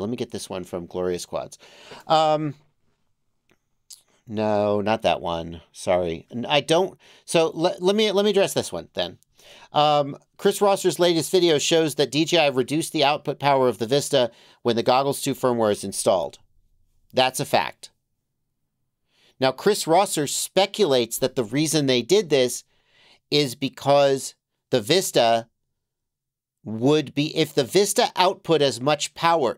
Let me get this one from Glorious Quads. No, not that one. Sorry. I don't. So let me address this one then. Chris Rosser's latest video shows that DJI reduced the output power of the Vista when the Goggles 2 firmware is installed. That's a fact. Now, Chris Rosser speculates that the reason they did this is because the Vista would be, if the Vista output as much power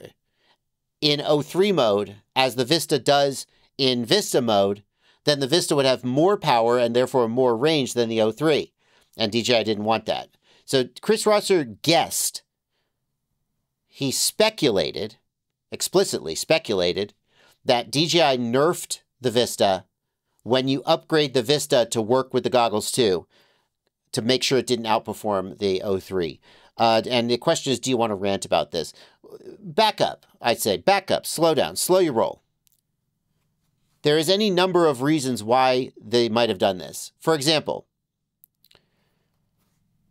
in O3 mode as the Vista does in Vista mode, then the Vista would have more power and therefore more range than the O3. And DJI didn't want that. So Chris Rosser guessed, he speculated, explicitly speculated, that DJI nerfed the Vista when you upgrade the Vista to work with the Goggles 2 to make sure it didn't outperform the O3. And the question is, do you want to rant about this? Back up, I'd say. Back up, slow down, slow your roll. There is any number of reasons why they might have done this. For example,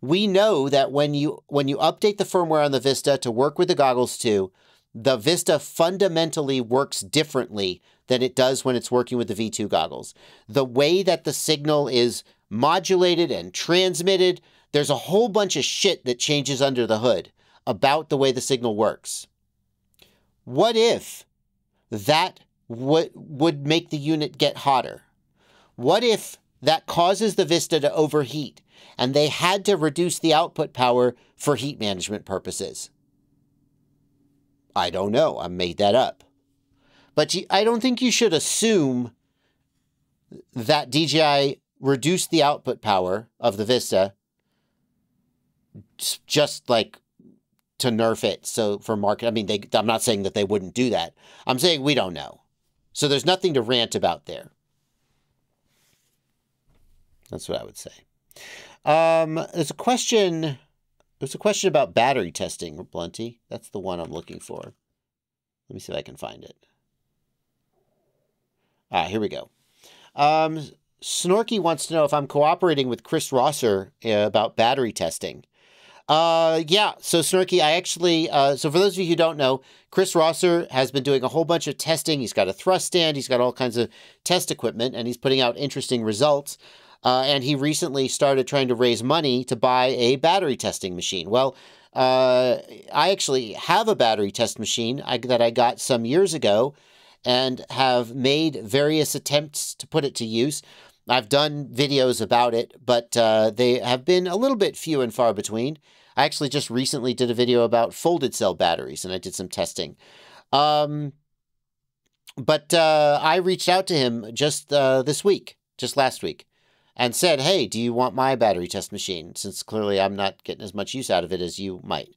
we know that when you update the firmware on the Vista to work with the Goggles 2, the Vista fundamentally works differently than it does when it's working with the V2 goggles. The way that the signal is modulated and transmitted, there's a whole bunch of shit that changes under the hood about the way the signal works. What if that would make the unit get hotter? What if that causes the Vista to overheat and they had to reduce the output power for heat management purposes? I don't know. I made that up. But I don't think you should assume that DJI reduced the output power of the Vista just like to nerf it. So for market, I mean, I'm not saying that they wouldn't do that. I'm saying we don't know. So there's nothing to rant about there. That's what I would say. There's a question about battery testing, Blunty. That's the one I'm looking for. Let me see if I can find it. Here we go. Snorky wants to know if I'm cooperating with Chris Rosser about battery testing. Yeah, so Snorky, I actually, so for those of you who don't know, Chris Rosser has been doing a whole bunch of testing. He's got a thrust stand, he's got all kinds of test equipment, and he's putting out interesting results. And he recently started trying to raise money to buy a battery testing machine. Well, I actually have a battery test machine that I got some years ago and have made various attempts to put it to use. I've done videos about it, but they have been a little bit few and far between. I actually just recently did a video about folded cell batteries, and I did some testing. But I reached out to him just this week, just last week, and said, hey, do you want my battery test machine? Since clearly I'm not getting as much use out of it as you might.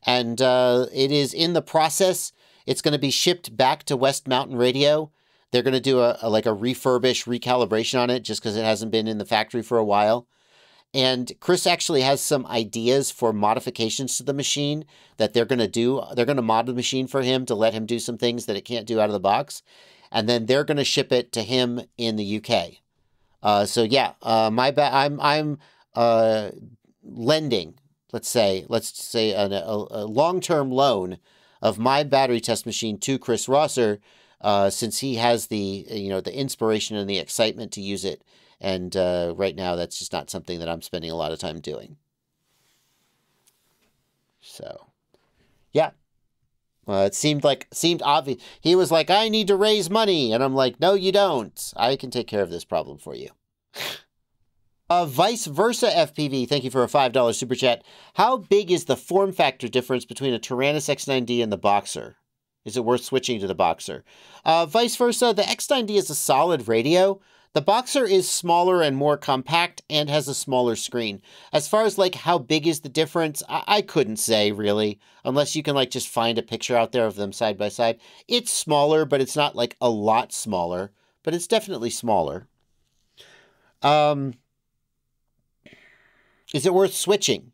And it is in the process. It's going to be shipped back to West Mountain Radio. They're going to do a refurbish recalibration on it just because it hasn't been in the factory for a while. And Chris actually has some ideas for modifications to the machine that they're going to do. They're going to mod the machine for him to let him do some things that it can't do out of the box. And then they're going to ship it to him in the UK. So yeah, I'm lending, let's say a long-term loan of my battery test machine to Chris Rosser, since he has the inspiration and the excitement to use it. And right now, that's just not something that I'm spending a lot of time doing. So, yeah. It seemed obvious. He was like, I need to raise money. And I'm like, no, you don't. I can take care of this problem for you. Vice versa FPV, thank you for a $5 super chat. How big is the form factor difference between a Tyrannus X9D and the Boxer? Is it worth switching to the Boxer? Vice versa, the X9D is a solid radio. The Boxer is smaller and more compact and has a smaller screen. As far as like how big is the difference, I couldn't say really, unless you can like just find a picture out there of them side by side. It's smaller, but it's not like a lot smaller, but it's definitely smaller. Is it worth switching?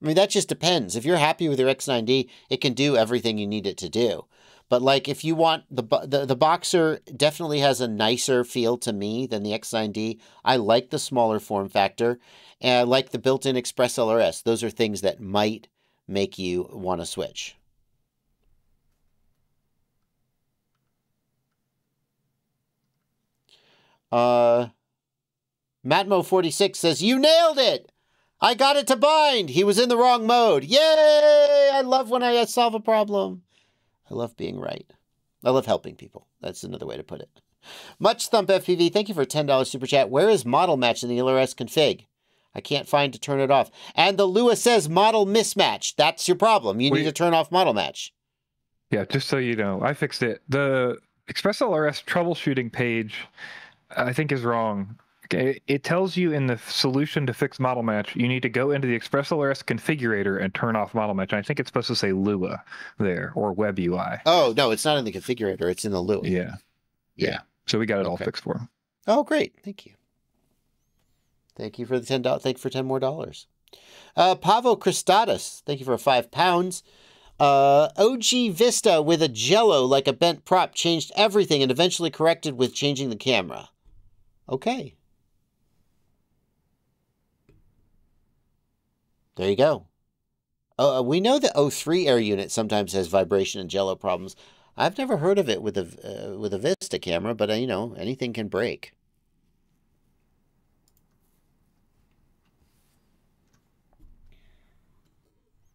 I mean, that just depends. If you're happy with your X9D, it can do everything you need it to do. But like if you want the Boxer definitely has a nicer feel to me than the X9D. I like the smaller form factor and I like the built-in Express LRS. Those are things that might make you want to switch. Matmo46 says, you nailed it! I got it to bind! He was in the wrong mode. Yay! I love when I solve a problem. I love being right. I love helping people. That's another way to put it. Much Thump FPV, thank you for a $10 super chat. Where is model match in the LRS config? I can't find to turn it off. And the Lewis says model mismatch. That's your problem. You need to turn off model match. Yeah, just so you know, I fixed it. The Express LRS troubleshooting page, I think, is wrong. It tells you in the solution to fix model match, you need to go into the Express LRS configurator and turn off model match. And I think it's supposed to say Lua there, or Web UI. Oh, no, it's not in the configurator. It's in the Lua. Yeah. So we got it all fixed for him. Oh, great. Thank you. Thank you for the $10. Thank you for $10 more. Pavo Christatus, thank you for £5. OG Vista with a Jello like a bent prop changed everything and eventually corrected with changing the camera. Okay. There you go. We know the O3 air unit sometimes has vibration and Jello problems. I've never heard of it with a Vista camera, but you know, anything can break.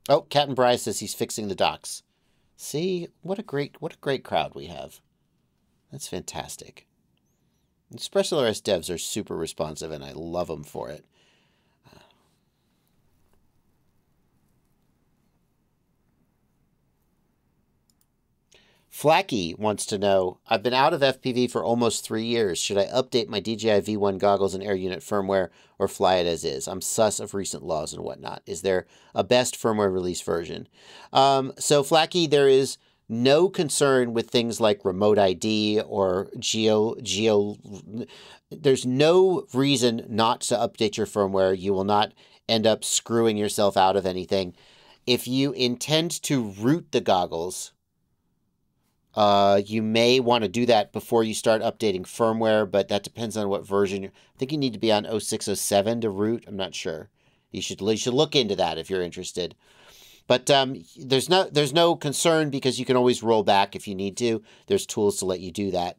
Oh, Cat and Bryce says he's fixing the docks. See, what a great crowd we have. That's fantastic. Special RS devs are super responsive, and I love them for it. Flacky wants to know, I've been out of FPV for almost 3 years. Should I update my DJI V1 goggles and air unit firmware or fly it as is? I'm sus of recent laws and whatnot. Is there a best firmware release version? So Flacky, there is no concern with things like remote ID or geo. There's no reason not to update your firmware. You will not end up screwing yourself out of anything. If you intend to route the goggles, you may want to do that before you start updating firmware, but that depends on what version. I think you need to be on 0607 to root. I'm not sure. You should look into that if you're interested. But there's no concern because you can always roll back if you need to. There's tools to let you do that.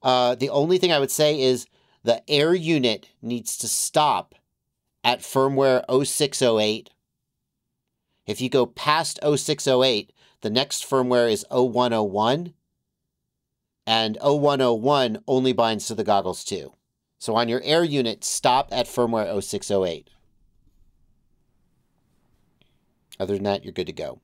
The only thing I would say is the air unit needs to stop at firmware 0608. If you go past 0608, the next firmware is 0101. And 0101 only binds to the goggles too. So on your air unit, stop at firmware 0608. Other than that, you're good to go.